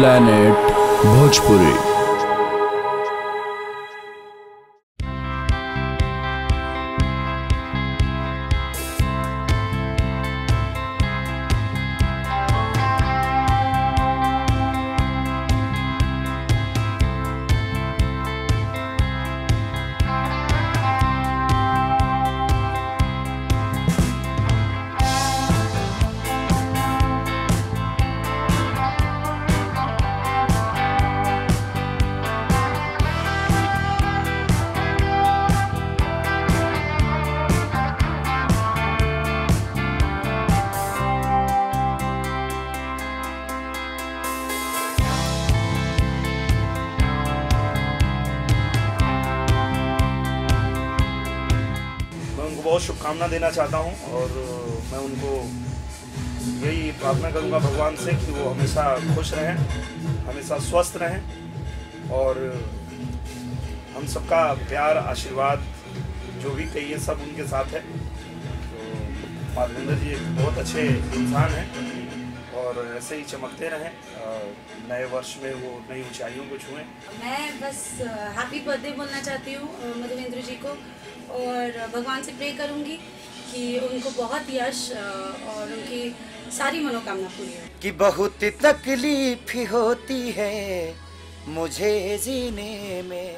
Planet Bhojpuri. बहुत शुभकामना देना चाहता हूं और मैं उनको यही प्रार्थना करूंगा भगवान से कि वो हमेशा खुश रहें, हमेशा स्वस्थ रहें और हम सबका प्यार आशीर्वाद जो भी कहिए सब उनके साथ है। तो माधवेंद्र जी एक बहुत अच्छे इंसान हैं और ऐसे ही चमकते रहें, नए वर्ष में वो नई ऊंचाइयों को छुएं। मैं बस हैप्पी बर्थडे बोलना चाहती हूँ माधवेंद्र जी को और भगवान से प्रे करूँगी कि उनको बहुत यश और उनकी सारी मनोकामना पूरी हो। कि बहुत तकलीफ होती है मुझे जीने में,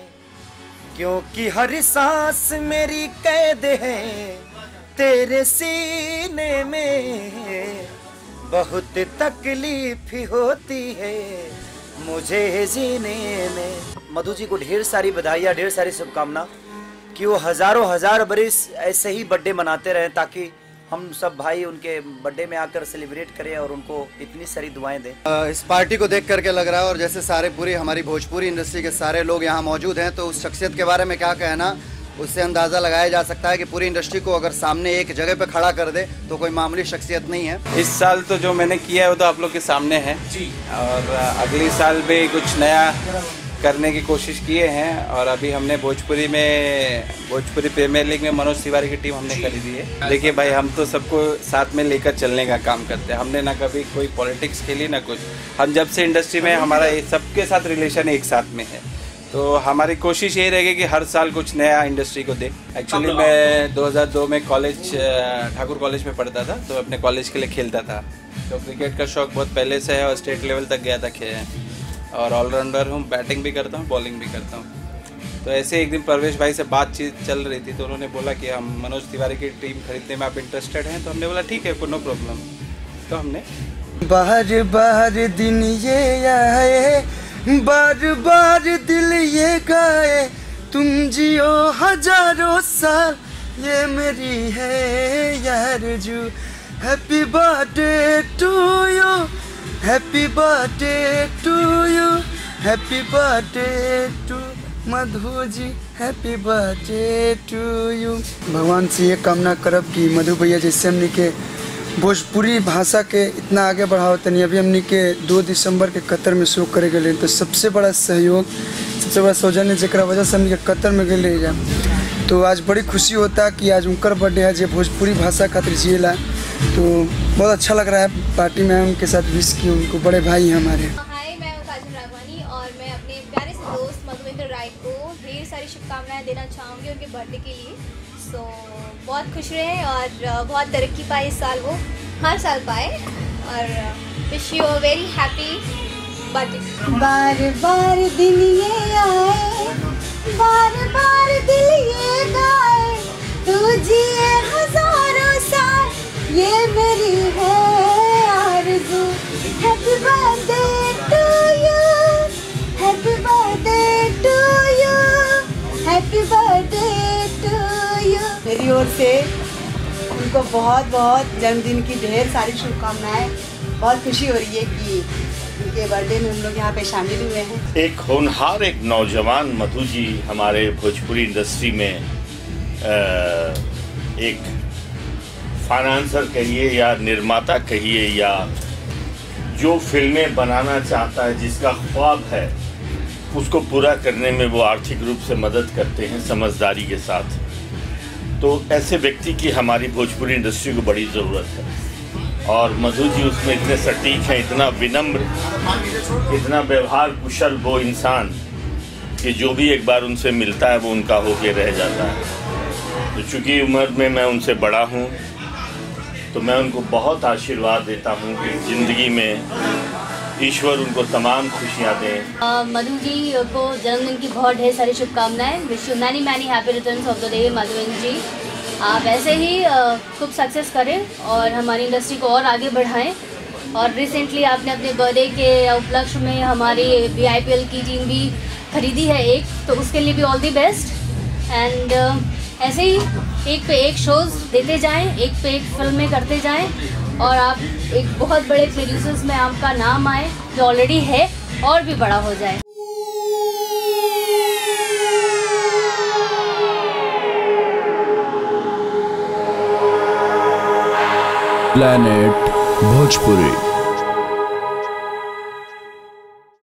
क्योंकि हर सांस मेरी कैद है तेरे सीने में। बहुत तकलीफ होती है मुझे जीने में। मधु जी को ढेर सारी बधाइयाँ, ढेर सारी शुभकामना कि वो हजारों बरिस ऐसे ही बर्थडे मनाते रहें ताकि हम सब भाई उनके बर्थडे में आकर सेलिब्रेट करें और उनको इतनी सारी दुआएं दें। इस पार्टी को देख करके लग रहा है और जैसे सारे पूरी हमारी भोजपुरी इंडस्ट्री के सारे लोग यहाँ मौजूद हैं तो उस शख्सियत के बारे में क्या कहना, उससे अंदाज़ा लगाया जा सकता है कि पूरी इंडस्ट्री को अगर सामने एक जगह पे खड़ा कर दे तो कोई मामूली शख्सियत नहीं है। इस साल तो जो मैंने किया है वो तो आप लोग के सामने है जी, और अगले साल भी कुछ नया करने की कोशिश किए हैं। और अभी हमने भोजपुरी प्रीमियर लीग में मनोज तिवारी की टीम हमने खरीदी है। देखिए भाई, हम तो सबको साथ में लेकर चलने का काम करते हैं। हमने ना कभी कोई पॉलिटिक्स खेली ना कुछ। हम जब से इंडस्ट्री में हमारा सबके साथ रिलेशन एक साथ में है, तो हमारी कोशिश यही रहेगी कि हर साल कुछ नया इंडस्ट्री को दे। एक्चुअली मैं 2002 में कॉलेज ठाकुर कॉलेज में पढ़ता था, तो अपने कॉलेज के लिए खेलता था। तो क्रिकेट का शौक बहुत पहले से है और स्टेट लेवल तक गया था खेल, और ऑलराउंडर हूँ, बैटिंग भी करता हूँ, बॉलिंग भी करता हूँ। तो ऐसे एक दिन परवेश भाई से बातचीत चल रही थी तो उन्होंने बोला कि हम मनोज तिवारी की टीम खरीदने में आप इंटरेस्टेड हैं, तो हमने बोला ठीक है, नो प्रॉब्लम। तो हमने बार दिन ये आए, बार दिल ये गाए, तुम जियो हजारों साल ये मेरी है यारजू। Happy birthday to you, happy birthday to you, happy birthday to Madhu ji, happy birthday to you. भगवान से ये कामना करब कि मधु भैया जैसे हमने के भोजपुरी भाषा के इतना आगे बढ़ाओ तनी। अभी हमने के 2 दिसंबर के कतर में शो करे गए, तो सबसे बड़ा सहयोग, सबसे बड़ा सौजन्य जरा वजह से हमने के कतर में गए जा। तो आज बड़ी खुशी होता कि आज उनकर बर्थडे है जो भोजपुरी भाषा खातिर जिएला, तो बहुत अच्छा लग रहा है। पार्टी में उनके साथ विश की, उनको बड़े भाई हैं हमारे। हाय, मैं काजल राघवानी और मैं अपने प्यारे से दोस्त मधुवेंद्र राय को ढेर सारी शुभकामनाएं देना चाहूँगी उनके बर्थडे के लिए। सो बहुत खुश रहे और बहुत तरक्की पाए इस साल, वो हर साल पाए, और wish you a very happy birthday. बार दिन ये आए, बार दिल ये गाए, तू जिए हजारों साल ये मेरी है आरज़ू। Happy birthday to you, happy birthday to you, happy birthday to you. मेरी ओर से उनको बहुत बहुत जन्मदिन की ढेर सारी शुभकामनाएं। बहुत खुशी हो रही है कि उनके बर्थडे में हम लोग यहाँ पे शामिल हुए हैं। एक होनहार, एक नौजवान मधु जी हमारे भोजपुरी इंडस्ट्री में एक फाइनेंसर कहिए या निर्माता कहिए, या जो फिल्में बनाना चाहता है, जिसका ख्वाब है उसको पूरा करने में वो आर्थिक रूप से मदद करते हैं समझदारी के साथ। तो ऐसे व्यक्ति की हमारी भोजपुरी इंडस्ट्री को बड़ी ज़रूरत है। और मधु जी उसमें इतने सटीक हैं, इतना विनम्र, इतना व्यवहार कुशल वो इंसान कि जो भी एक बार उनसे मिलता है वो उनका होके रह जाता है। तो चूँकि उम्र में मैं उनसे बड़ा हूँ तो मैं उनको बहुत आशीर्वाद देता हूँ कि ज़िंदगी में ईश्वर उनको तमाम खुशियाँ दें। मधु जी को जन्मदिन की बहुत ढेर सारी शुभकामनाएं। Wish you many many happy returns of the day Madhuvendra ji. आप ऐसे ही खूब सक्सेस करें और हमारी इंडस्ट्री को और आगे बढ़ाएं। और रिसेंटली आपने अपने बर्थडे के उपलक्ष्य में हमारी VIPL की टीम भी खरीदी है एक, तो उसके लिए भी ऑल दी बेस्ट। एंड ऐसे ही एक पे एक शोज़ देते जाएं, एक पे एक फिल्में करते जाएं और आप एक बहुत बड़े प्रोड्यूसर्स में आपका नाम आए जो ऑलरेडी है और भी बड़ा हो जाए। प्लैनेट भोजपुरी।